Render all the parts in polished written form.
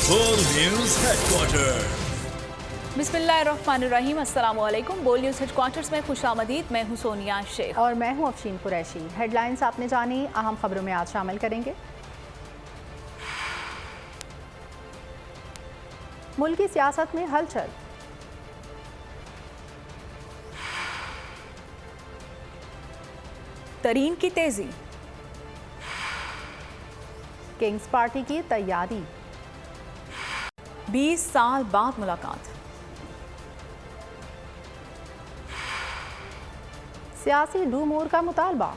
बोल news headquarter. बिस्मिल्लाहिर्रहमानिर्रहीम, अस्सलाम वालेकुम। बोल न्यूज हेडक्वार्टर्स में खुशामदीद। मैं हूं सोनिया शेख और मैं हूं अफशीन कुरैशी। हेडलाइंस आपने जानी, अहम खबरों में आज शामिल करेंगे। मुल्क की सियासत में हलचल, तरीन की तेजी, किंग्स पार्टी की तैयारी, 20 साल बाद मुलाकात, सियासी डू मोर का मुतालबा,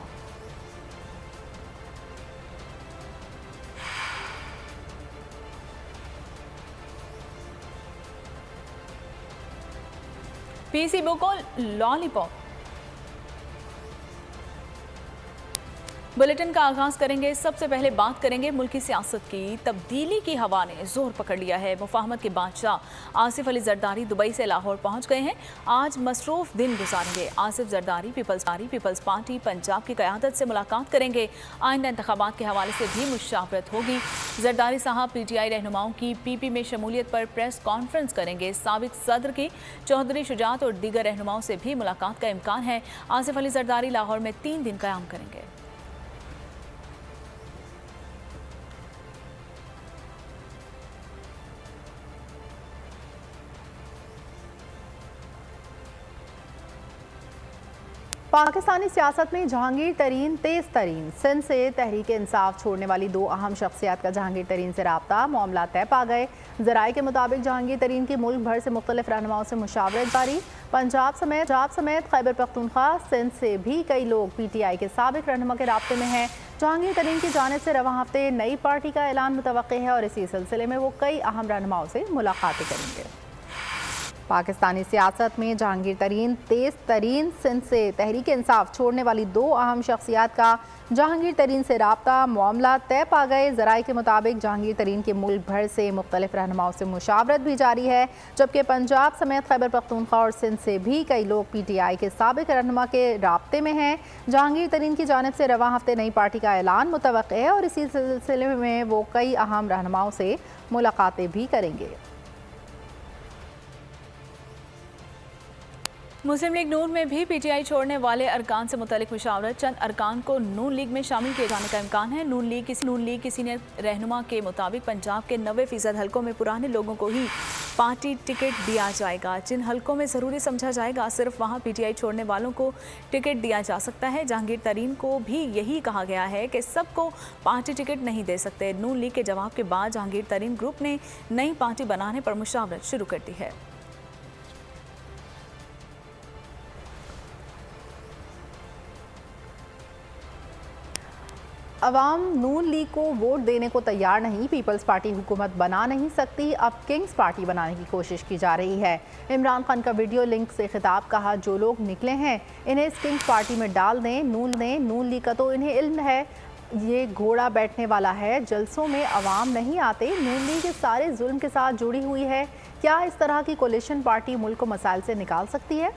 पीसीबी को लॉलीपॉप। बुलेटिन का आगाज करेंगे। सबसे पहले बात करेंगे मुल्क की सियासत की। तब्दीली की हवा ने जोर पकड़ लिया है। मुफाहमत के बादशाह आसिफ अली जरदारी दुबई से लाहौर पहुंच गए हैं। आज मसरूफ दिन गुजारेंगे। आसिफ जरदारी पीपल्स पार्टी पंजाब की क़यादत से मुलाकात करेंगे। आइंदा इंतखाबात के हवाले से भी मुशावरत होगी। जरदारी साहब पीटीआई रहनुमाओं की पीपी में शमूलियत पर प्रेस कॉन्फ्रेंस करेंगे। साबिक सदर की चौधरी शुजात और दीगर रहनुमाओं से भी मुलाकात का इम्कान है। आसिफ अली जरदारी लाहौर में 3 दिन क़याम करेंगे। पाकिस्तानी सियासत में जहांगीर तरीन तेज तरीन। सिंध से तहरीक इंसाफ छोड़ने वाली 2 अहम शख्सियात का जहांगीर तरीन से रब्ता, मामला तय पा गए। ज़राए के मुताबिक जहांगीर तरीन की मुल्क भर से मुख्तलिफ रहनुमाओं से मुशावरत जारी। पंजाब समेत खैबर पख्तूनख्वा, सिंध से भी कई लोग पीटीआई के साबिक रहनुमा के राब्ते में हैं। जहांगीर तरीन की जानिब से रवां हफ्ते नई पार्टी का ऐलान मुतवक्किल है और इसी सिलसिले में वो कई अहम रहनुमाओं से मुलाकातें करेंगे। पाकिस्तानी सियासत में जहांगीर तरीन तेज तरीन। सिंध से तहरीक इंसाफ छोड़ने वाली 2 अहम शख्सियात का जहांगीर तरीन से रब्ता, मामला तय पा गए। ज़राए के मुताबिक जहांगीर तरीन के मुल्क भर से मुख्तलिफ रहनुमाओं से मुशावरत भी जारी है, जबकि पंजाब समेत खैबर पख्तूनख्वा और सिंध से भी कई लोग पीटीआई के साबिक रहनुमा के राब्ते में हैं। जहांगीर तरीन की जानिब से रवां हफ्ते नई पार्टी का ऐलान मुतवक्किल है और इसी सिलसिले में वो कई अहम रहनुमाओं से मुलाकातें भी करेंगे। मुस्लिम लीग नून में भी पीटीआई छोड़ने वाले अरकान से मुतल्लिक मुशावरत। चंद अरकान को नून लीग में शामिल किए जाने का इम्कान है। नून लीग के सीनियर रहनुमा के मुताबिक पंजाब के 90% हलकों में पुराने लोगों को ही पार्टी टिकट दिया जाएगा। जिन हलकों में ज़रूरी समझा जाएगा सिर्फ वहाँ पीटीआई छोड़ने वालों को टिकट दिया जा सकता है। जहांगीर तरीन को भी यही कहा गया है कि सबको पार्टी टिकट नहीं दे सकते। नून लीग के जवाब के बाद जहांगीर तरीन ग्रुप ने नई पार्टी बनाने पर मुशावरत शुरू कर दी है। अवाम नून लीग को वोट देने को तैयार नहीं। पीपल्स पार्टी हुकूमत बना नहीं सकती, अब किंग्स पार्टी बनाने की कोशिश की जा रही है। इमरान खान का वीडियो लिंक से खिताब, कहा जो लोग निकले हैं इन्हें इस किंग्स पार्टी में डाल दें। नून लीग का तो इन्हें इल्म है ये घोड़ा बैठने वाला है, जलसों में अवाम नहीं आते। नून लीग इस सारे जुल्म के साथ जुड़ी हुई है। क्या इस तरह की कोलिशन पार्टी मुल्क को मसाइल से निकाल सकती है?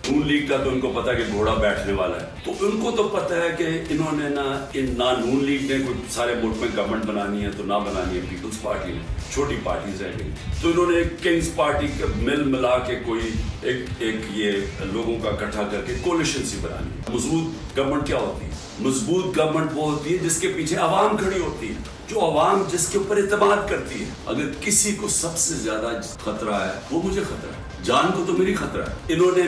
नून लीग का तो उनको पता है कि घोड़ा बैठने वाला है, तो उनको तो पता है कि इन्होंने ना नून लीग ने कोई सारे मुल्क में गवर्नमेंट बनानी है तो ना बनानी है पीपल्स पार्टी ने, छोटी पार्टीज रह गई, तो इन्होंने किंग्स पार्टी का मिल मिला के कोई एक ये लोगों का इकट्ठा करके कोलिशन सी बनानी है। मजबूत गवर्नमेंट क्या होती है? मजबूत गवर्नमेंट वो होती है जिसके पीछे आवाम खड़ी होती है, जो आवाम जिसके ऊपर इत्तेमाद करती है। अगर किसी को सबसे ज्यादा खतरा है वो मुझे खतरा है, जान को तो मेरी खतरा है। इन्होंने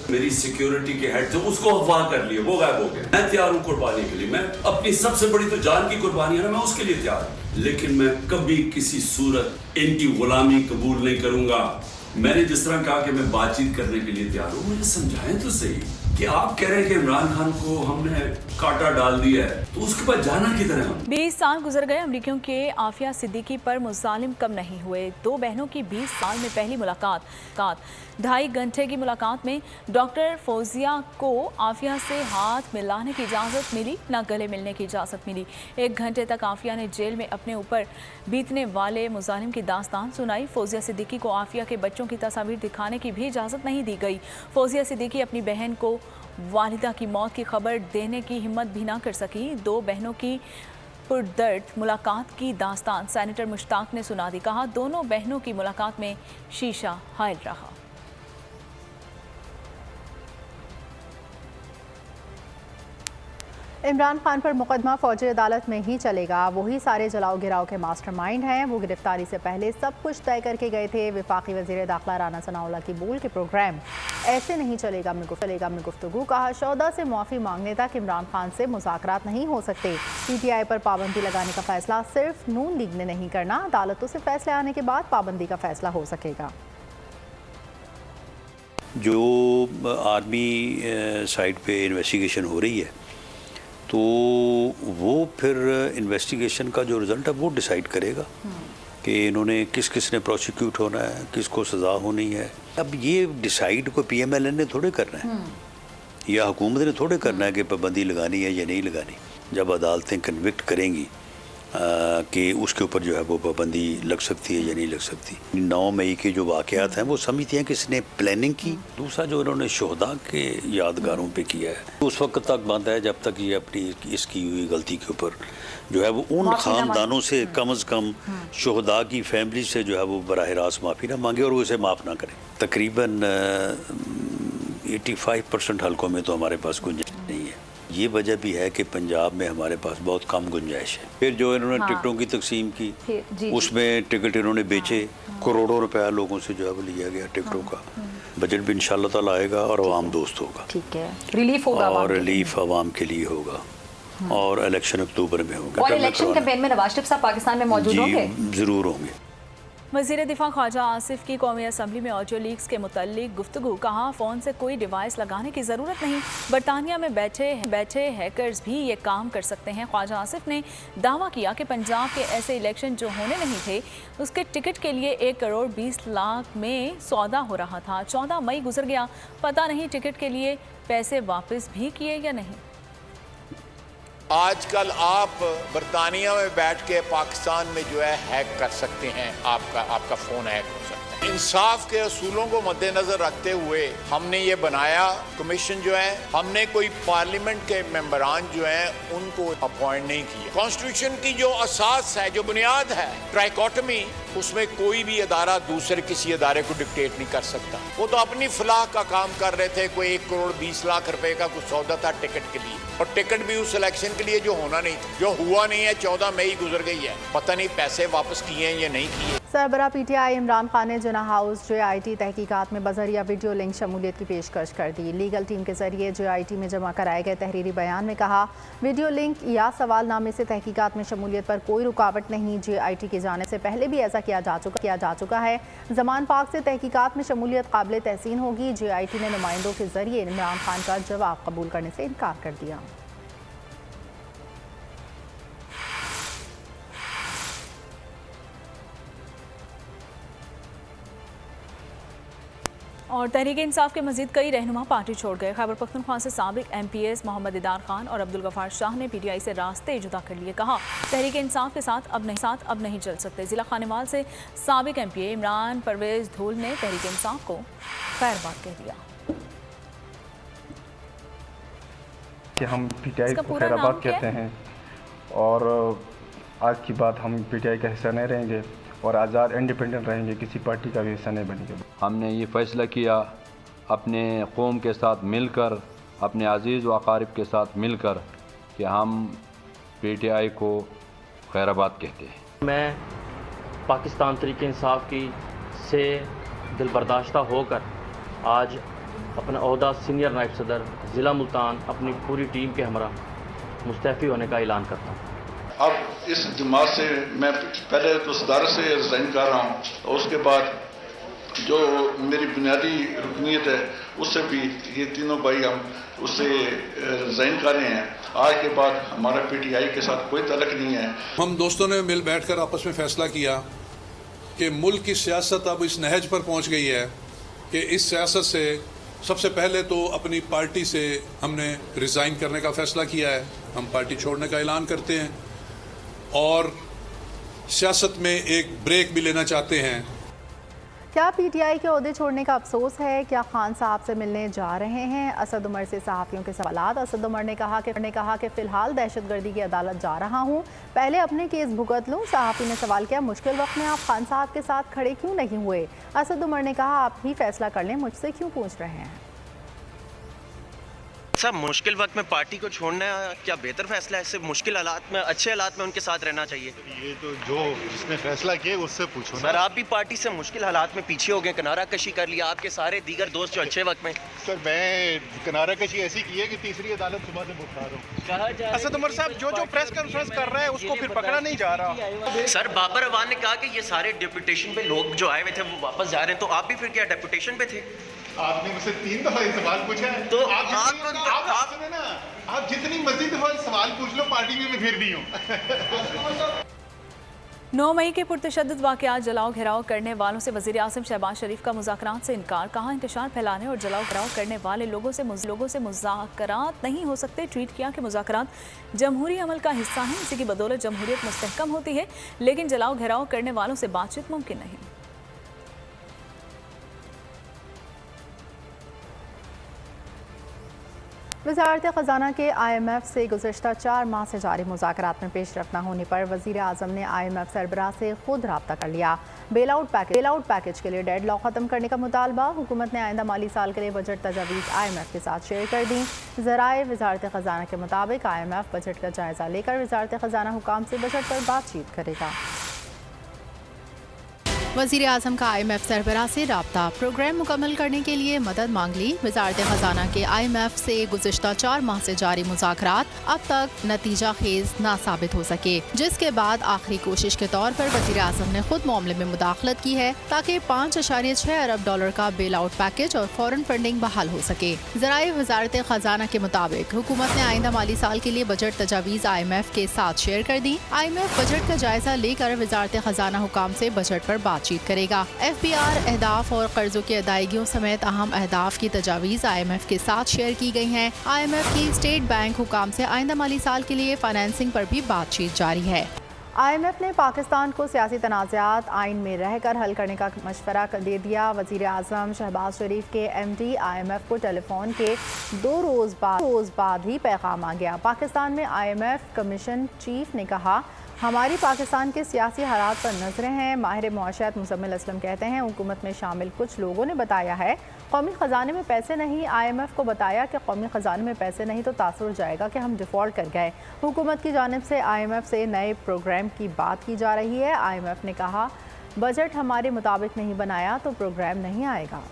मेरी सिक्योरिटी के हेड थे उसको अगवा कर लिया, वो गायब हो गए। मैं तैयार हूँ कुर्बानी के लिए, मैं अपनी सबसे बड़ी तो जान की कुर्बानी है ना, मैं उसके लिए तैयार हूँ, लेकिन मैं कभी किसी सूरत इनकी गुलामी कबूल नहीं करूंगा। मैंने जिस तरह कहा कि मैं बातचीत करने के लिए तैयार हूँ, मुझे समझाएं तो सही कि आप कह रहे हैं कि इमरान खान को हमने कांटा डाल दिया है, तो उसके बाद जाना किधर है हम? 20 साल गुजर गए, अमरीकियों के आफिया सिद्दीकी पर मुजालिम कम नहीं हुए। 2 बहनों की 20 साल में पहली मुलाकात। 2.5 घंटे की मुलाकात में डॉक्टर फौजिया को आफिया से हाथ मिलाने की इजाज़त मिली, ना गले मिलने की इजाज़त मिली। 1 घंटे तक आफिया ने जेल में अपने ऊपर बीतने वाले मुजालिम की दास्तान सुनाई। फौजिया सिद्दीकी को आफिया के बच्चों की तस्वीर दिखाने की भी इजाज़त नहीं दी गई। फौजिया सिद्दीकी अपनी बहन को वालिदा की मौत की खबर देने की हिम्मत भी ना कर सकी। 2 बहनों की पुरदर्द मुलाकात की दास्तान सेनेटर मुश्ताक ने सुना दी। कहा, दोनों बहनों की मुलाकात में शीशा हायल रहा। इमरान खान पर मुकदमा फौजी अदालत में ही चलेगा। वही सारे जलाओ गिराओ के मास्टरमाइंड हैं। वो गिरफ्तारी से पहले सब कुछ तय करके गए थे। वफाकी वज़ीर दाखिला राना सनाउल्लाह की बोल के प्रोग्राम ऐसे नहीं चलेगा में गुफ्तगू। कहा, शौदा से माफ़ी मांगने तक इमरान खान से मुज़ाकरात नहीं हो सकते। PTI पर पाबंदी लगाने का फैसला सिर्फ नून लीग ने नहीं करना, अदालतों से फैसले आने के बाद पाबंदी का फैसला हो सकेगा। जो आर्मी साइड पे इन्वेस्टिगेशन हो रही है तो वो फिर इन्वेस्टिगेशन का जो रिज़ल्ट है वो डिसाइड करेगा कि इन्होंने किस ने प्रोसिक्यूट होना है, किसको सज़ा होनी है। अब ये डिसाइड को PMLN ने थोड़े करना है या हुकूमत ने थोड़े करना है कि पाबंदी लगानी है या नहीं लगानी। जब अदालतें कन्विक्ट करेंगी कि उसके ऊपर जो है वो पाबंदी लग सकती है या नहीं लग सकती। 9 मई के जो वाक़यात हैं वो समझती हैं कि इसने प्लानिंग की। दूसरा जो इन्होंने शोहदा के यादगारों पे किया है उस वक्त तक बंद है जब तक ये अपनी इसकी हुई गलती के ऊपर जो है वो उन ख़ानदानों से कम अज़ कम शोहदा की फैमिली से जो है वो बराह रास्त माफ़ी ना मांगे और वो इसे माफ़ ना करें। तकरीबन 85% हलकों में तो हमारे पास गुंजाइश नहीं है। ये वजह भी है कि पंजाब में हमारे पास बहुत कम गुंजाइश है। फिर जो इन्होंने टिकटों की तकसीम की उसमें टिकट इन्होंने बेचे, करोड़ों रुपया लोगों से जो है वो लिया गया टिकटों का। बजट भी इंशाल्लाह ताला आएगा और आवाम दोस्त होगा। ठीक है, रिलीफ होगा और रिलीफ आवाम के लिए होगा और इलेक्शन अक्टूबर में होगा। और इलेक्शन कैंपेन में नवाज शरीफ साहब पाकिस्तान में मौजूद होंगे? जरूर होंगे। वज़ीर दिफा ख्वाजा आसिफ की कौमी असम्बली में ऑडियो लीक्स के मुताल्लिक गुफ्तगू। कहा, फ़ोन से कोई डिवाइस लगाने की ज़रूरत नहीं, बरतानिया में बैठे हैकर्स भी ये काम कर सकते हैं। ख्वाजा आसिफ ने दावा किया कि पंजाब के ऐसे इलेक्शन जो होने नहीं थे उसके टिकट के लिए 1 करोड़ 20 लाख में सौदा हो रहा था। 14 मई गुजर गया, पता नहीं टिकट के लिए पैसे वापस भी किए या नहीं। आजकल आप बरतानिया में बैठ के पाकिस्तान में जो है हैक कर सकते हैं, आपका फ़ोन हैक हो सकता है। इंसाफ के असूलों को मद्देनजर रखते हुए हमने ये बनाया कमीशन जो है, हमने कोई पार्लियामेंट के मेंबरान जो हैं उनको अपॉइंट नहीं किया। कॉन्स्टिट्यूशन की जो असास है, जो बुनियाद है ट्राइकोटमी, उसमें कोई भी अदारा दूसरे किसी अदारे को डिक्टेट नहीं कर सकता। वो तो अपनी फलाह का काम कर रहे थे। कोई 1 करोड़ 20 लाख रुपए का कुछ सौदा था टिकट के लिए, और टिकट भी उस इलेक्शन के लिए जो होना नहीं था, जो हुआ नहीं है। 14 मई गुजर गई है, पता नहीं पैसे वापस किए हैं या नहीं किए। सरबराह PTI इमरान खान ने जिन्ना हाउस JIT तहकीकात में बजरिया वीडियो लिंक शमूलियत की पेशकश कर दी। लीगल टीम के जरिए JIT में जमा कराए गए तहरीरी बयान में कहा, वीडियो लिंक या सवालनामे से तहकीकात में शमूलियत पर कोई रुकावट नहीं। JIT की जाने से पहले भी ऐसा किया जा चुका है। जमान पाक से तहकीकात में शमूलियत काबिल तहसीन होगी। JIT ने नुमाइंदों के जरिए इमरान खान का जवाब कबूल करने से इनकार कर दिया। और तहरीक इंसाफ के मजीद कई रहनुमा पार्टी छोड़ गए। खैबर पख्तूनख्वा से साबिक MPS मोहम्मद इदार खान और अब्दुल गफ्फार शाह ने PTI से रास्ते जुदा कर लिए। कहा, तहरीक इंसाफ के साथ अब नहीं चल सकते। जिला खानेवाल से साबिक MPA इमरान परवेज धूल ने तहरीक इंसाफ को खैरबाद कह दिया। कि हम PTI को खैराबाद कहते हैं और आज की बात हम PTI का हिस्सा नहीं रहेंगे और आज़ाद इंडिपेंडेंट रहेंगे, किसी पार्टी का भी हिस्सा नहीं बनेंगे। हमने ये फ़ैसला किया अपने कौम के साथ मिलकर, अपने अजीज़ व अकारिब के साथ मिलकर कि हम PTI को खैराबाद कहते हैं। मैं पाकिस्तान तहरीक इंसाफ की से दिलबर्दाश्ता होकर आज अपना ओहदा सीनियर नायब सदर ज़िला मुल्तान अपनी पूरी टीम के हमरा मुस्तफ़ी होने का ऐलान करता हूँ। अब इस जमात से मैं पहले तो सदारत से रिज़ाइन कर रहा हूँ और उसके बाद जो मेरी बुनियादी रुकनीत है उससे भी ये तीनों भाई हम उससे रिज़ाइन कर रहे हैं। आज के बाद हमारा PTI के साथ कोई तल्लुक़ नहीं है। हम दोस्तों ने मिल बैठकर आपस में फैसला किया कि मुल्क की सियासत अब इस नहज पर पहुँच गई है कि इस सियासत से सबसे पहले तो अपनी पार्टी से हमने रिज़ाइन करने का फ़ैसला किया है। हम पार्टी छोड़ने का ऐलान करते हैं और सियासत में एक ब्रेक भी लेना चाहते हैं। क्या पीटीआई के ओहदे छोड़ने का अफसोस है? क्या खान साहब से मिलने जा रहे हैं? असद उमर से सहाफ़ियों के सवालात। असद उमर ने कहा कि फ़िलहाल दहशतगर्दी की अदालत जा रहा हूँ, पहले अपने केस भुगत लूँ। सहाफ़ी ने सवाल किया, मुश्किल वक्त में आप खान साहब के साथ खड़े क्यों नहीं हुए? असद उमर ने कहा, आप ही फैसला कर लें, मुझसे क्यों पूछ रहे हैं? सब मुश्किल वक्त में पार्टी को छोड़ना क्या बेहतर फैसला है? सिर्फ मुश्किल हालात में, अच्छे हालात में उनके साथ रहना चाहिए। ये तो जो जिसने फैसला किया उससे पूछो सर, आप भी पार्टी से मुश्किल हालात में पीछे हो गए, किनारा कशी कर लिया आपके सारे दीगर दोस्त जो अच्छे वक्त में। सर, मैं किनारा कशी ऐसी की है कि तीसरी अदालत सुबह से बुखा रहा हूँ। असद उमर साहब जो प्रेस कॉन्फ्रेंस कर रहा है उसको फिर पकड़ा नहीं जा रहा। सर, बाबर अवान ने कहा कि ये सारे डेपुटेशन पे लोग जो आए हुए थे वो वापस जा रहे हैं, तो आप भी फिर क्या डेपुटेशन पे थे? आपने मुझसे 3 दफा ये सवाल पूछा है, तो आप जितनी मजीद दफा सवाल पूछ लो, पार्टी में मैं फिर नहीं हूँ। 9 मई के पुरतशद्दुद वाक़यात, जलाओ घेराव करने वालों से वज़ीर आज़म शहबाज शरीफ का मुज़ाकरात से इनकार। कहा, इंतशार फैलाने और जलाओ घेराव करने वाले लोगों से मुज़ाकरात नहीं हो सकते। ट्वीट किया कि मुज़ाकरात जमहूरी अमल का हिस्सा हैं, इसी की बदौलत जमहूरियत मुस्तहकम होती है, लेकिन जलाओ घेराव करने वालों से बातचीत मुमकिन नहीं। वज़ारत ख़ज़ाना के IMF से गुज़श्ता 4 माह से जारी मुज़ाकरात में पेशरफ़्त न होने पर वज़ीर आज़म ने IMF सरबराह से खुद रब्ता कर लिया। बेल आउट पैकेज के लिए डेडलॉक ख़त्म करने का मुतालबा। हुकूमत ने आइंदा माली साल के लिए बजट तजावीज़ IMF के साथ शेयर कर दी। ज़राए वज़ारत ख़ज़ाना के मुताबिक IMF बजट का जायज़ा लेकर वज़ारत ख़ज़ाना हुकाम से बजट पर बातचीत करेगा। वज़ीर आज़म का IMF सरबराह से राब्ता। प्रोग्राम मुकम्मल करने के लिए मदद मांग ली। वज़ारत ख़ज़ाना के IMF से गुज़श्ता 4 माह से जारी मुज़ाकरात अब तक नतीजा खेज ना साबित हो सके, जिसके बाद आखिरी कोशिश के तौर पर वज़ीर आज़म ने खुद मामले में मुदाखलत की है ताकि $5.6 अरब का बेल आउट पैकेज और फ़ौरन फंडिंग बहाल हो सके। ज़राए वज़ारत ख़ज़ाना के मुताबिक हुकूमत ने आइंदा माली साल के लिए बजट तजावीज़ IMF के साथ शेयर कर दी। IMF बजट का जायज़ा लेकर वज़ारत ख़ज़ाना हुकाम से बजट पर बातचीत करेगा। FBR अहदाफ और कर्जों की अदायगियों समेत अहम अहदाफ की तजावीज़ IMF के साथ शेयर की गई हैं। IMF की स्टेट बैंक हुकाम से आइंदा माली साल के लिए फाइनेंसिंग पर भी बातचीत जारी है। IMF ने पाकिस्तान को सियासी तनाज़ात आइन में रहकर हल करने का मशवरा दे दिया। वज़ीर आज़म शहबाज शरीफ के MD IMF को टेलीफोन के 2 रोज़ बाद ही पैगाम आ गया। पाकिस्तान में IMF कमीशन चीफ ने कहा, हमारी पाकिस्तान के सियासी हालात पर नजरें हैं। माहिर मुआशरत मुज़म्मिल असलम कहते हैं, हुकूमत में शामिल कुछ लोगों ने बताया है कौमी ख़जाने में पैसे नहीं। IMF को बताया कि कौमी ख़जाने में पैसे नहीं तो तासुर जाएगा कि हम डिफ़ॉल्ट कर गए। हुकूमत की जानिब से IMF से नए प्रोग्राम की बात की जा रही है। IMF ने कहा, बजट हमारे मुताबिक नहीं बनाया तो प्रोग्राम नहीं आएगा।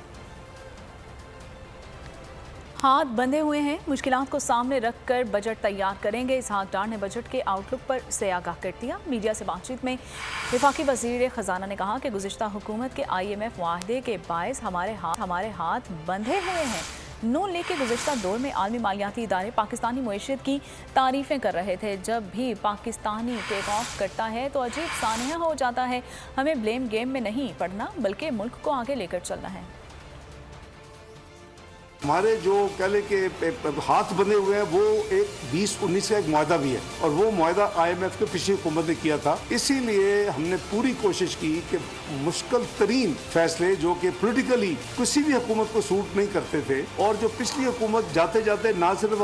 हाथ बंधे हुए हैं, मुश्किलात को सामने रखकर बजट तैयार करेंगे। इसहाक डार ने बजट के आउटलुक पर से आगाह कर दिया। मीडिया से बातचीत में वफाकी वज़ीर ख़ज़ाना ने कहा कि गुज़िश्ता हुकूमत के IMF वादे के बायस हमारे हाथ बंधे हुए हैं। नून लीग के गुज़िश्ता दौर में आलमी मालियाती इदारे पाकिस्तानी मईशत की तारीफ़ें कर रहे थे। जब भी पाकिस्तानी टेक ऑफ करता है तो अजीब सानिया हो जाता है। हमें ब्लेम गेम में नहीं पड़ना बल्कि मुल्क को आगे लेकर चलना है। हमारे जो कह लें कि हाथ बंधे हुए हैं वो एक 2019 का एक मुआहदा भी है और वो मुआहदा IMF के पिछली हुकूमत ने किया था। इसीलिए हमने पूरी कोशिश की कि मुश्किल तरीन फैसले जो कि पोलिटिकली किसी भी हुकूमत को सूट नहीं करते थे और जो पिछली हुकूमत जाते जाते ना सिर्फ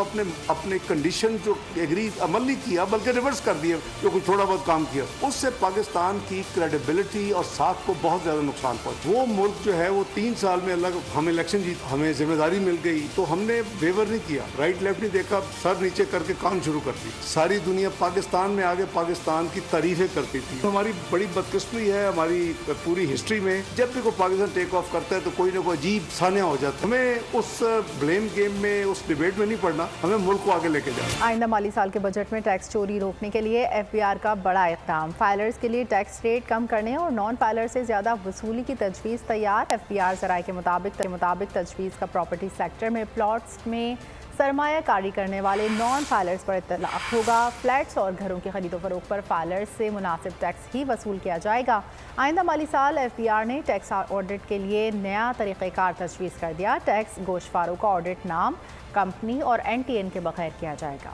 अपने कंडीशन जो एग्री अमल नहीं किया बल्कि रिवर्स कर दिया, जो कुछ थोड़ा बहुत काम किया, उससे पाकिस्तान की क्रेडिबिलिटी और साख को बहुत ज्यादा नुकसान पहुंचा। वो मुल्क जो है वो 3 साल में अलग हम इलेक्शन जीत, हमें जिम्मेदारी मिल गई तो हमने वेवर नहीं किया, राइट लेफ्ट नहीं देखा, सर नीचे करके काम शुरू कर दी। सारी दुनिया पाकिस्तान में आगे पाकिस्तान की तारीफें करती थी। तो हमारी बड़ी बदकिस्मती है, हमारी पूरी हिस्ट्री में जब भी कोई पाकिस्तान टेक ऑफ करता है तो कोई ना कोई अजीब सानिया हो जाता है। हमें उस ब्लेम गेम में, उस डिबेट में नहीं पड़ना, हमें मुल्क को आगे लेके जाना। आइंदा माली साल के बजट में टैक्स चोरी रोकने के लिए FBR का बड़ा इक़दाम। फाइलर्स के लिए टैक्स रेट कम करने और नॉन फाइलर से ज्यादा वसूली की तजवीज़ तैयार। FBR ज़राए के मुताबिक तजवीज़ का प्रॉपर्टी सेक्टर में प्लॉट्स में सरमायाकारी करने वाले नॉन फाइलर्स पर इत्तलाक होगा। फ्लैट्स और घरों की खरीदो फरोख्त पर फाइलर्स से मुनासिब टैक्स ही वसूल किया जाएगा। आइंदा माली साल FBR ने टैक्स ऑडिट के लिए नया तरीक़ेकार तजवीज़ कर दिया। टैक्स गोशवारों का ऑडिट नाम, कंपनी और NTN के बगैर किया जाएगा।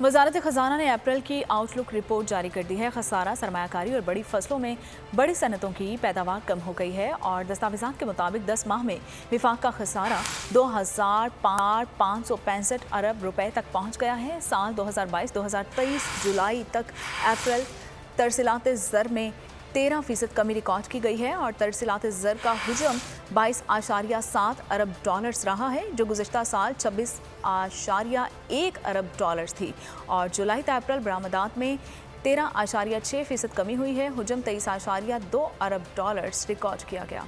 वजारत खजाना ने अप्रैल की आउटलुक रिपोर्ट जारी कर दी है। खसारा, सरमायाकारी और बड़ी फसलों में बड़ी सनतों की पैदावार कम हो गई है और दस्तावेज़ात के मुताबिक 10 माह में विफाक का खसारा 2,565 अरब रुपए तक पहुंच गया है। साल 2022-2023 जुलाई तक अप्रैल तरसीलात ज़र में 13% कमी रिकॉर्ड की गई है और तरसीलात ज़र का हुजम 22.7 अरब डॉलर्स रहा है, जो गुज़िश्ता साल 26.1 अरब डॉलर्स थी। और जुलाई से अप्रैल बरामदात में 13.6% कमी हुई है। हुजम 23.2 अरब डॉलर्स रिकॉर्ड किया गया।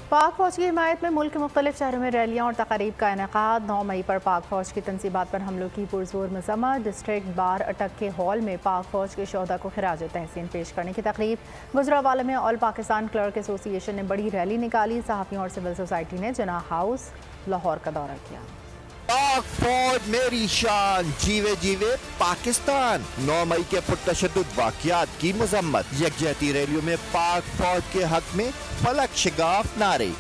पाक फौज की हिमायत में मुल्क के मुख्तलिफ शहरों में रैलियाँ और तकारीब का इनेकाद। 9 मई पर पाक फौज की तनसीबात पर हमलों की पुरजोर मजम्मत। डिस्ट्रिक्ट बार अटक के हॉल में पाक फौज के शोहदा को खिराज तहसीन पेश करने की तकरीब। गुजरावाला में ऑल पाकिस्तान क्लर्क एसोसिएशन ने बड़ी रैली निकाली। सहाफ़ियों और सिविल सोसाइटी ने जिन्ना हाउस लाहौर का दौरा किया। पाक फौज मेरी शान, जीवे जीवे पाकिस्तान। 9 मई के पुरतशद्दुद वाक़यात की मजम्मत। यकजहती रैलियों में पाक फौज के हक में फलक शिगाफ नारे।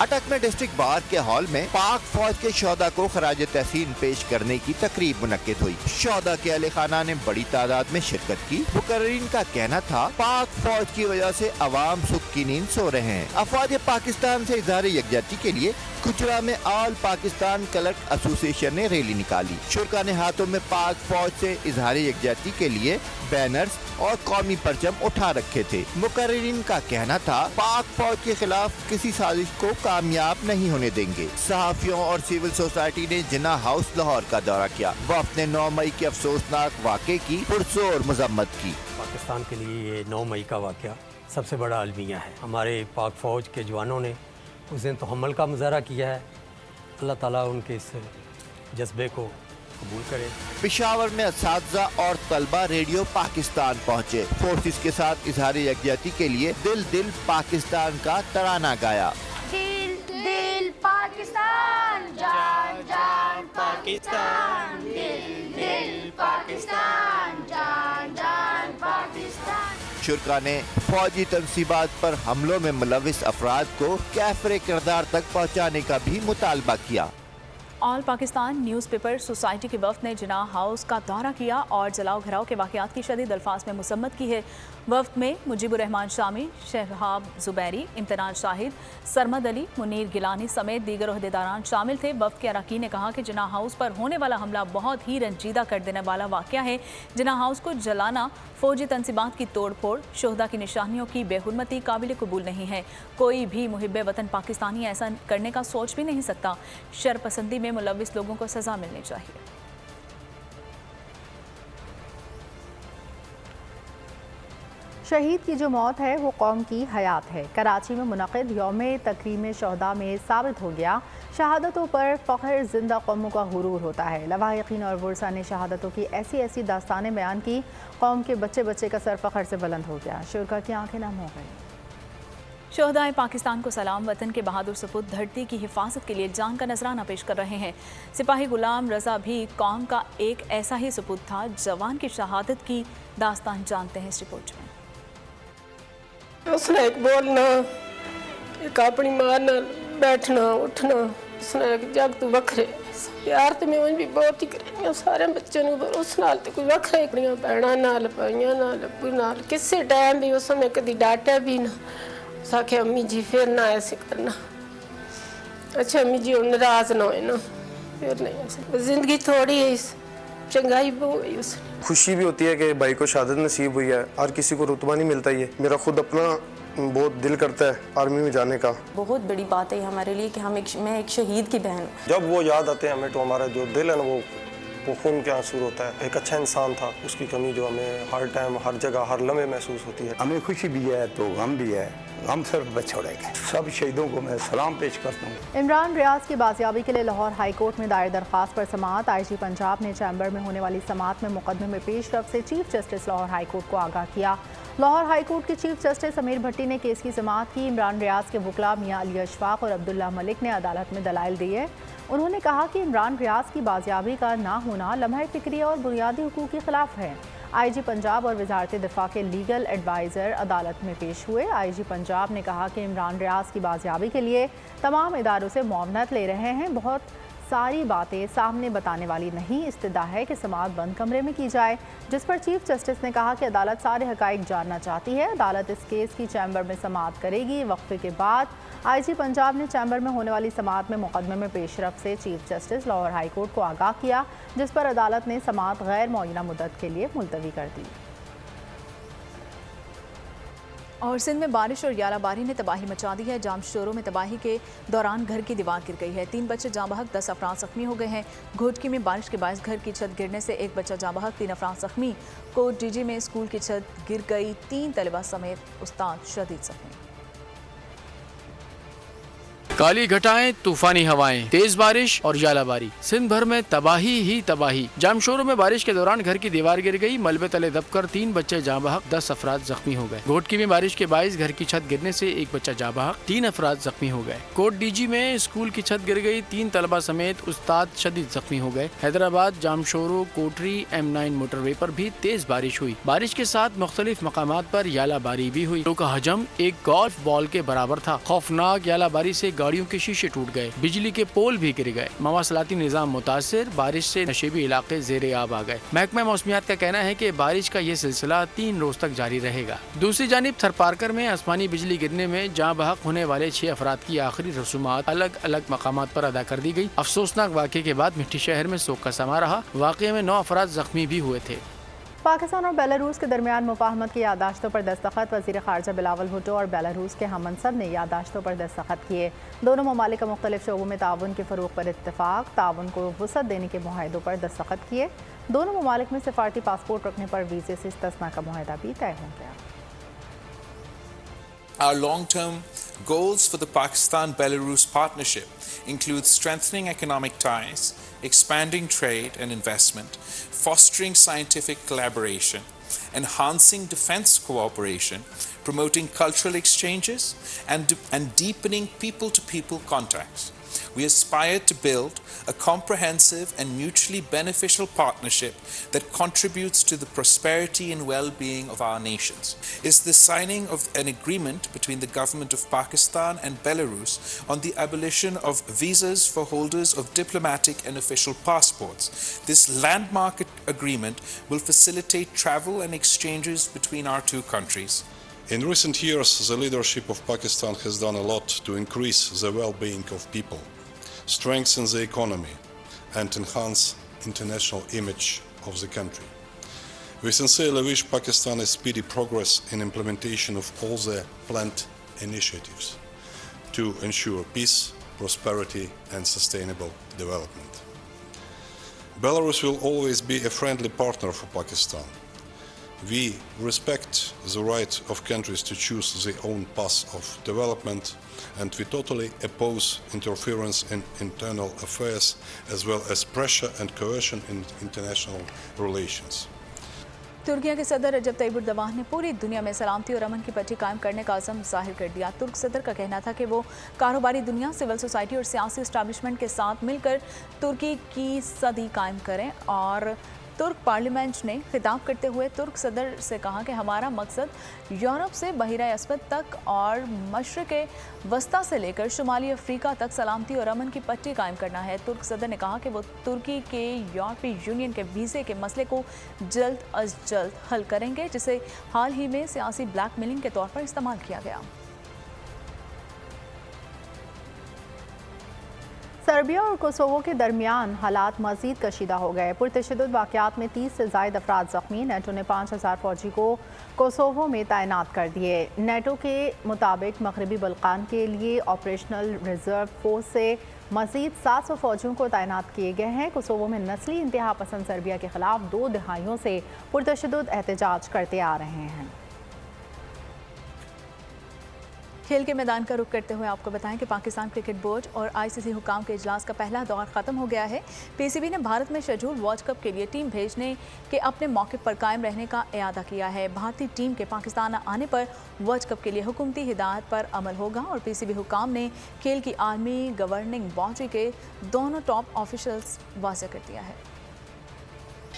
अटक में डिस्ट्रिक्ट बार के हॉल में पाक फौज के शोहदा को खराज तहसीन पेश करने की तकरीब मुनक्किद हुई। शोहदा के अहले खाना ने बड़ी तादाद में शिरकत की। मुकर्रीन का कहना था पाक फौज की वजह से अवाम सुख की नींद सो रहे हैं। अफवाज पाकिस्तान से इजहार यकजहती के लिए गुजरा में ऑल पाकिस्तान क्लर्क एसोसिएशन ने रैली निकाली। शुरका ने हाथों में पाक फौज से इजहार यकजहती के लिए बैनर्स और कौमी परचम उठा रखे थे। मुकर्रीन का कहना था पाक फौज के खिलाफ किसी साजिश को कामयाब नहीं होने देंगे। सहाफियों और सिविल सोसाइटी ने जिन्ना हाउस लाहौर का दौरा किया। वफ़द ने 9 मई के अफसोसनाक वाक़े की पुरजोर मजम्मत की। पाकिस्तान के लिए ये 9 मई का वाक़या सबसे बड़ा अलमिया है। हमारे पाक फौज के जवानों ने उस दिन तो हमल का मुजाहरा किया है। अल्लाह ताला उनके इस जज्बे को कबूल करे। पेशावर में असातिज़ा और तलबा रेडियो पाकिस्तान पहुँचे। फोर्सेस के साथ इजहार यकजहती के लिए दिल दिल पाकिस्तान का तराना गाया। दिल दिल पाकिस्तान, जान जान पाकिस्तान, दिल दिल पाकिस्तान, जान जान पाकिस्तान। शुरका ने फौजी तनसीबात पर हमलों में मुलविस अफराद को कैफरे किरदार तक पहुँचाने का भी मुतालबा किया। ऑल पाकिस्तान न्यूज़पेपर सोसाइटी के वफ़द ने जिन्ना हाउस का दौरा किया और जलाओ घराव के वाक़यात की शदीद अल्फाज में मुसम्मत की है। वफ़द में मुजीबुर रहमान शामी, शहबाब जुबैरी, इम्तिनान शाहिद, सरमद अली, मुनीर गिलानी समेत दीगर ओहदेदारान शामिल थे। वफ़द के अरकान ने कहा कि जिन्ना हाउस पर होने वाला हमला बहुत ही रंजीदा कर देने वाला वाक़या है। जिन्ना हाउस को जलाना, फौजी तनसीबात की तोड़ फोड़, शोहदा की निशानियों की बेहुरमती काबिल कबूल नहीं है। कोई भी मुहिब्बे वतन पाकिस्तानी ऐसा करने का सोच भी नहीं सकता। शरपसंदी में मुलविस लोगों को सजा मिलनी चाहिए। शहीद की जो मौत है वो कौम की हयात है। कराची में मुनक़िद यौम तकरीम शहदा में साबित हो गया, शहादतों पर फ़ख्र जिंदा कौमों का गुरूर होता है। लवाहिकीन और वर्सा ने शहादतों की ऐसी ऐसी दास्तानें बयान की, कौम के बच्चे बच्चे का सर फ़ख्र से बुलंद हो गया। शुरका की आंखें नम हो गई। शोहदाए पाकिस्तान को सलाम। वतन के बहादुर सपूत धरती की हिफाजत के लिए जान का नजराना पेश कर रहे हैं। सिपाही गुलाम रजा भी कौम का एक ऐसा ही सपूत था। जवान की शहादत की दास्तान जानते हैं इस रिपोर्ट में। उसने एक बोलना, एक अपनी मां नाल बैठना उठना, उसने एक जग तू वखरे प्यार तो मैं भी बहुत ही करें सारे बच्चों को, पर उस नाल तो कोई वखरा ही भैणा नाल भाइयों नाल अब्बू नाल किसी टाइम भी उसने कभी डांटा भी ना। साखे अम्मी जी फिर ना ऐसे करना, अच्छा अम्मी जी नाराज ना हो ना, फिर नहीं ऐसे। जिंदगी थोड़ी है, इस चंगाई बहुत है उसने। खुशी भी होती है कि भाई को शहादत नसीब हुई है। हर किसी को रुतबा नहीं मिलता। ये मेरा खुद अपना बहुत दिल करता है आर्मी में जाने का। बहुत बड़ी बात है हमारे लिए कि मैं एक शहीद की बहन हूँ। जब वो याद आते हैं हमें तो हमारा जो दिल है ना वो खून के आंसू होता है। एक अच्छा इंसान था, उसकी कमी जो हमें हर टाइम हर जगह हर लम्हे महसूस होती है। हमें खुशी भी है तो गम भी है, गम सिर्फ बछड़ेगा। सब शहीदों को मैं सलाम पेश करता हूँ। इमरान रियाज की बाजियाबी के लिए लाहौर हाई कोर्ट में दायर दरख्वास्त पर समाअत। IG पंजाब ने चैम्बर में होने वाली समाअत में मुकदमे में पेशरफ से chief justice Lahore high court को आगाह किया। लाहौर हाई कोर्ट के चीफ जस्टिस समीर भट्टी ने केस की समाअत की। इमरान रियाज के वकला मियां अली अशफाक और अब्दुल्ला मलिक ने अदालत में दलाइल दिए। उन्होंने कहा कि इमरान रियाज की बाजियाबी का ना होना लम्हा फिक्रिया और बुनियादी हुकूक के खिलाफ है। आईजी पंजाब और वजारत दिफा के लीगल एडवाइज़र अदालत में पेश हुए। आईजी पंजाब ने कहा कि इमरान रियाज की बाजियाबी के लिए तमाम इदारों से मुआवनत ले रहे हैं। बहुत सारी बातें सामने बताने वाली नहीं, इस्तदा है कि समाअत बंद कमरे में की जाए, जिस पर चीफ जस्टिस ने कहा कि अदालत सारे हकाइक जानना चाहती है। अदालत इस केस की चैम्बर में समाअत करेगी। वक्फे के बाद आईजी पंजाब ने चैम्बर में होने वाली समाअत में मुकदमे में पेशरफ से chief justice Lahore high court को आगाह किया, जिस पर अदालत ने समाअत गैर मुअय्यना मुद्दत के लिए मुलतवी कर दी। और सिंध में बारिश और यालाबारी ने तबाही मचा दी है। जामशोरों में तबाही के दौरान घर की दीवार गिर गई है। 3 बच्चे जाँ बहक, 10 अफराद जख्मी हो गए हैं। घोटकी में बारिश के बायस घर की छत गिरने से 1 बच्चा जाँ बहक, 3 अफराद जख्मी। कोट डीजी में स्कूल की छत गिर गई, 3 तलबा समेत उस्ताद शदीद जख्मी। काली घटाएं, तूफानी हवाएं, तेज बारिश और यालाबारी, सिंध भर में तबाही ही तबाही। जामशोरों में बारिश के दौरान घर की दीवार गिर गई, मलबे तले दबकर 3 बच्चे जाँ बहक, 10 अफराद जख्मी हो गए। घोटकी में बारिश के बायस घर की छत गिरने से 1 बच्चा जाँ बहक, 3 अफराद जख्मी हो गए। कोट डीजी में स्कूल की छत गिर गई, 3 तलबा समेत उस्ताद शदीद जख्मी हो गए। हैदराबाद जामशोरों कोटरी M9 मोटरवे पर भी तेज बारिश हुई। बारिश के साथ मुख्तलिफ मकामात पर यालाबारी भी हुई। का हजम एक गोल्फ बॉल के बराबर था। खौफनाक यालाबारी से गाड़ियों के शीशे टूट गए, बिजली के पोल भी गिर गए। मवासलाती निजाम मुतासिर, बारिश से नशेबी इलाके जेरे आब आ गए। महकमा मौसमियात का कहना है कि बारिश का ये सिलसिला 3 रोज तक जारी रहेगा। दूसरी जानिब थरपारकर में आसमानी बिजली गिरने में जाँ बहक होने वाले 6 अफराद की आखिरी रसूमात अलग अलग मकामात पर अदा कर दी गई। अफसोसनाक वाक़े के बाद मिट्टी शहर में सोग का समा रहा। वाक़े में 9 अफराद जख्मी भी हुए थे। पाकिस्तान और बेलारूस के दरमियान मुफाहमत की यादाश्तों पर दस्तखत। वज़ीर ख़ारजा बिलावल भुट्टो और बेलारूस के हममनसब ने यादाश्तों पर दस्तखत किए। दोनों ममालिक का मुख्तलिफ शोबों में ताउन के फ़रोग़ पर इत्तफ़ाक़, ताउन को वुसअत देने के मुआहदों पर दस्तखत किए। दोनों ममालिक में सिफारती पासपोर्ट रखने पर वीज़े से इस्तिस्ना का मुआहदा भी तय हो गया। Our long-term goals for the Pakistan-Belarus partnership include strengthening economic ties, expanding trade and investment, fostering scientific collaboration, enhancing defense cooperation, promoting cultural exchanges, and deepening people-to-people contacts. We aspire to build a comprehensive and mutually beneficial partnership that contributes to the prosperity and well-being of our nations. Is the signing of an agreement between the government of Pakistan and Belarus on the abolition of visas for holders of diplomatic and official passports. This landmark agreement will facilitate travel and exchanges between our two countries. In recent years, the leadership of Pakistan has done a lot to increase the well-being of people, strengthen the economy, and enhance international image of the country. We sincerely wish Pakistan a speedy progress in implementation of all the planned initiatives to ensure peace, prosperity, and sustainable development. Belarus will always be a friendly partner for Pakistan. We respect the right of countries to choose their own path of development, and we totally oppose interference in internal affairs as well as pressure and coercion in international relations. Türkiye के सदर रजब Tayyip Erdogan ने पूरी दुनिया में सलामती और अमन की पट्टी कायम करने का अज़म जाहिर कर दिया। तुर्क सदर का कहना था कि वो कारोबारी दुनिया, सिविल सोसाइटी और सियासी इस्टेब्लिशमेंट के साथ मिलकर तुर्की की सदी कायम करें। और तुर्क पार्लियामेंट ने खिताब करते हुए तुर्क सदर से कहा कि हमारा मकसद यूरोप से बहिरा अस्वद तक और मशरिक़ वस्ता से लेकर शुमाली अफ्रीका तक सलामती और अमन की पट्टी कायम करना है। तुर्क सदर ने कहा कि वो तुर्की के यूरोपीय यूनियन के वीज़े के मसले को जल्द अज जल्द हल करेंगे, जिसे हाल ही में सियासी ब्लैकमेलिंग के तौर पर इस्तेमाल किया गया। सर्बिया और कोसोवो के दरमियान हालात मज़ीद कशीदा हो गए। पुरतशद्दुद वाक़यात में 30 से ज़ायद अफराद ज़ख्मी। नेटो ने 5000 फ़ौजी को कोसोवो में तैनात कर दिए। नेटो के मुताबिक मगरबी बल्कान के लिए ऑपरेशनल रिजर्व फोर्स से मज़ीद 700 फ़ौजियों को तैनात किए गए हैं। कोसोवो में नस्ली इंतहा पसंद सर्बिया के ख़िलाफ़ 2 दहाइयों से पुरतशद्दुद एहतजाज करते आ रहे हैं। खेल के मैदान का रुख करते हुए आपको बताएं कि पाकिस्तान क्रिकेट बोर्ड और ICC हुकाम के इजलास का पहला दौर ख़त्म हो गया है। PCB ने भारत में शेड्यूल वर्ल्ड कप के लिए टीम भेजने के अपने मौक़िफ़ पर कायम रहने का इरादा किया है। भारतीय टीम के पाकिस्तान आने पर वर्ल्ड कप के लिए हुकूमती हिदायत पर अमल होगा और PCB हुकाम ने खेल की आर्मी गवर्निंग बॉडी के दोनों टॉप ऑफिशल्स वाज़ेह कर दिया है।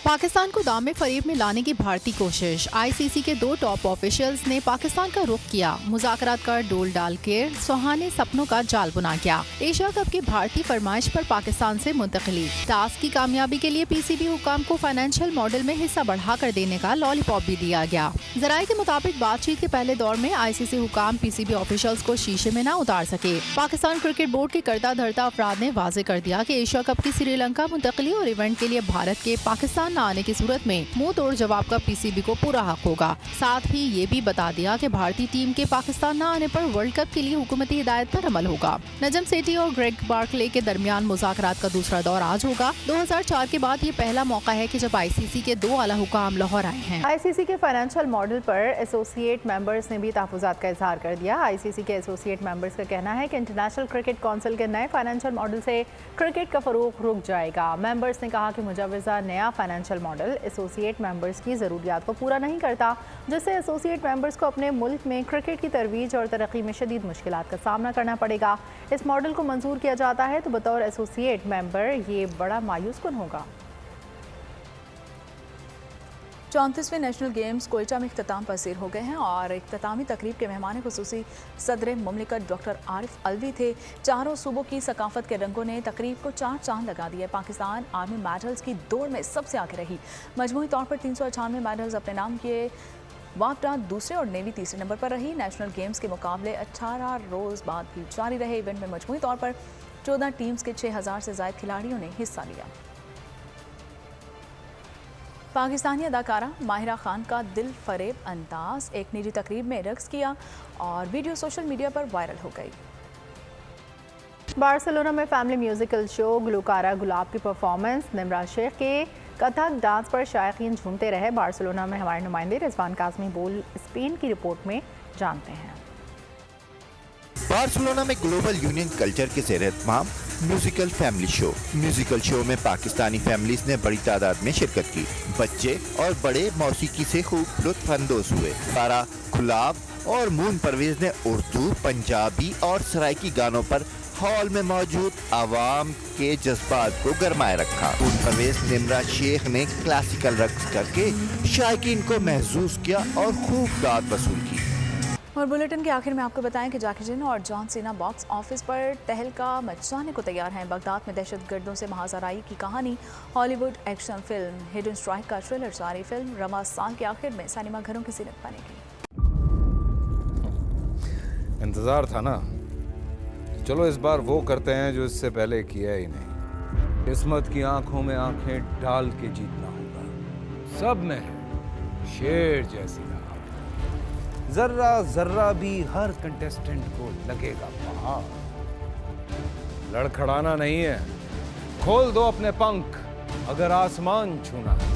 पाकिस्तान को दाम में फरेब में लाने की भारतीय कोशिश। आईसीसी के 2 टॉप ऑफिशियल्स ने पाकिस्तान का रुख किया। मुज़ाकरात का डोल डाल के सुहाने सपनों का जाल बुना गया। एशिया कप की भारतीय फरमाइश पर पाकिस्तान से मुंतकली। टास्क की कामयाबी के लिए पीसीबी हुकाम को फाइनेंशियल मॉडल में हिस्सा बढ़ाकर देने का लॉलीपॉप भी दिया गया। जराये के मुताबिक बातचीत के पहले दौर में आईसीसी हुकाम पीसीबी ऑफिशियल्स को शीशे में न उतार सके। पाकिस्तान क्रिकेट बोर्ड के करता धरता अफराद ने वाजे कर दिया कि एशिया कप की श्रीलंका मुंतकली और इवेंट के लिए भारत के पाकिस्तान न आने की सूरत में मुंह तोड़ जवाब का पीसीबी को पूरा हक होगा। साथ ही ये भी बता दिया कि भारतीय टीम के पाकिस्तान न आने पर वर्ल्ड कप के लिए हुकूमती हिदायत पर अमल होगा। नजम सेठी और ग्रेग बार्कले के दरमियान मुज़ाकरात का दूसरा दौर आज होगा। 2004 के बाद ये पहला मौका है कि जब आईसीसी के 2 आला हुकाम लाहौर आए हैं। आईसीसी के फाइनेंशियल मॉडल पर एसोसिएट मेंबर्स ने भी तहफ़्फ़ुज़ात का इजहार कर दिया। आईसीसी के एसोसिएट मेंबर्स का कहना है कि इंटरनेशनल क्रिकेट काउंसिल के नए फाइनेंशियल मॉडल से क्रिकेट का फरोग रुक जाएगा। मेंबर्स ने कहा कि मुजव्वज़ा नया फाइनेंशियल मॉडल एसोसिएट मेंबर्स की ज़रूरियात को पूरा नहीं करता, जिससे एसोसिएट मेंबर्स को अपने मुल्क में क्रिकेट की तरवीज और तरक्की में शदीद मुश्किलात का सामना करना पड़ेगा। इस मॉडल को मंजूर किया जाता है तो बतौर एसोसिएट मेंबर ये बड़ा मायूस कुन होगा। 34वें नेशनल गेम्स कोयटा में इख्तिताम पसीर हो गए हैं और इख्तितामी तकरीब के मेहमान खुसूसी सदर मुमलिकत डॉक्टर आरिफ अलवी थे। चारों सूबों की सकाफत के रंगों ने तकरीब को 4 चांद लगा दिए। पाकिस्तान आर्मी मेडल्स की दौड़ में सबसे आगे रही। मजमूई तौर पर 398 मेडल्स अपने नाम किए। वापडा दूसरे और नेवी तीसरे नंबर पर रही। नेशनल गेम्स के मुकाबले 18 रोज़ बाद भी जारी रहे। इवेंट में मजमूई तौर पर 14 टीम्स के 6000 से ज़ायद खिलाड़ियों ने हिस्सा लिया। पाकिस्तानी अदाकारा माहिरा खान का दिल फरेब अंदाज एक निजी तकरीब में रक्स किया और वीडियो सोशल मीडिया पर वायरल हो गई। बार्सिलोना में फैमिली म्यूजिकल शो गुलकारा गुलाब की परफॉर्मेंस। निम्रा शेख के कथक डांस पर शायकीन झूमते रहे। बार्सिलोना में हमारे नुमाइंदे रिजवान काज़मी बोल स्पेन की रिपोर्ट में जानते हैं। बार्सिलोना में ग्लोबल यूनियन कल्चर के ज़ेर एहतमाम musical family show. Musical show में पाकिस्तानी फैमिलीज ने बड़ी तादाद में शिरकत की। बच्चे और बड़े मौसीकी से खूब लुत्फ अंदोज हुए। तारा गुलाब और मून परवेज ने उर्दू, पंजाबी और सराइकी गानों पर हॉल में मौजूद आवाम के जज्बात को गरमाए रखा। मून परवेज निम्रा शेख ने क्लासिकल रक्स करके शायकीन को महसूस किया और खूब दाद वसूल की। और बुलेटिन के आखिर में आपको बताएं कि जैकी चैन और जॉन सीना बॉक्स ऑफिस पर तहलका मचाने को तैयार हैं। बगदाद में दहशतगर्दों से महाजराई की कहानी। Hollywood action film hidden strike का ट्रेलर जारी। फिल्म रमज़ान के आखिर में सिनेमा घरों की ज़ीनत बनेगी। इंतज़ार था ना, चलो इस बार वो करते हैं जो इससे पहले किया ही नहीं। किस्मत की आंखों में आंखें डाल के जीतना होगा। सब में है शेर जैसी राह। जर्रा जर्रा भी हर कंटेस्टेंट को लगेगा पहाड़। लड़खड़ाना नहीं है, खोल दो अपने पंख अगर आसमान छूना है।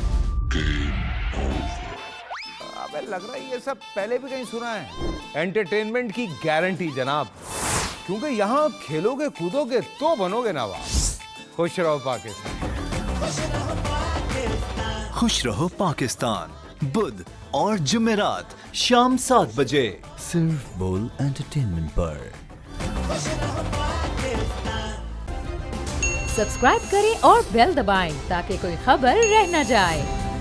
अबे लग रहा है ये सब पहले भी कहीं सुना है। एंटरटेनमेंट की गारंटी जनाब, क्योंकि यहाँ खेलोगे कूदोगे तो बनोगे नवाब। खुश रहो पाकिस्तान। खुश रहो पाकिस्तान, बुध और जुमेरात शाम 7 बजे सिर्फ बोल एंटरटेनमेंट पर। सब्सक्राइब करें और बेल दबाएं ताकि कोई खबर रह न जाए।